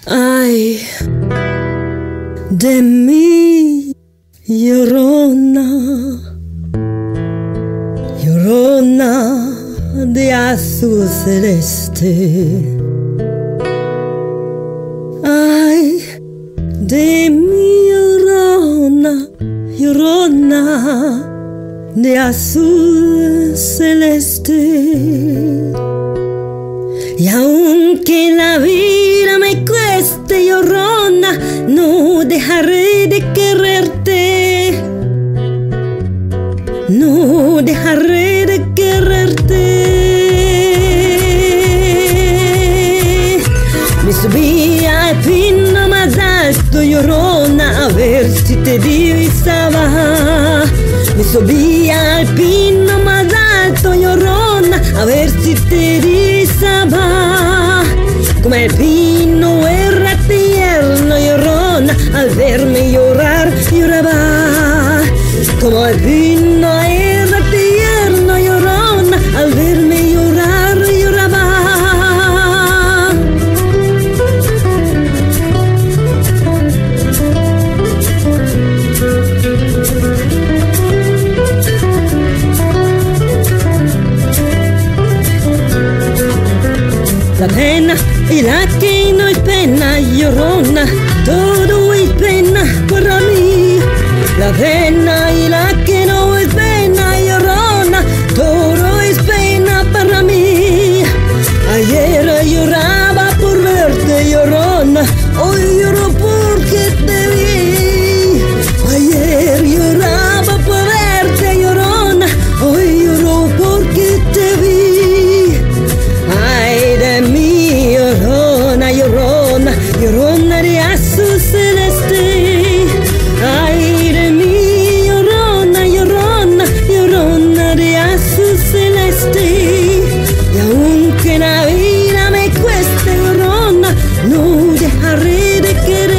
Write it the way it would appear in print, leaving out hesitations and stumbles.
Ay, de mí, llorona, llorona de azul celeste. Ay, de mí, llorona, llorona de azul celeste. Y aunque la vida me cueste, llorona, no dejaré de quererte. No dejaré de quererte. Me subí al pino más alto, llorona, a ver si te divisaba. Me subí al pino más alto, llorona, a ver si te divisaba. Como el pino era tierno, llorona, al verme llorar, lloraba. Como el pino era tierno, llorona, al verme llorar, lloraba. La pena y la que no es pena, llorona, todo es pena para mí. La pena y la que no es pena, llorona, todo es pena para mí. Ayer lloraba por verte, llorona, hoy lloro porque te vi. Ayer lloraba por verte, llorona, hoy lloro porque te vi. Ay de mí, llorona, llorona, llorona de azul celeste. Ay de mí, llorona, llorona, llorona de azul celeste. Y aunque la vida me cueste, llorona, no dejaré de querer.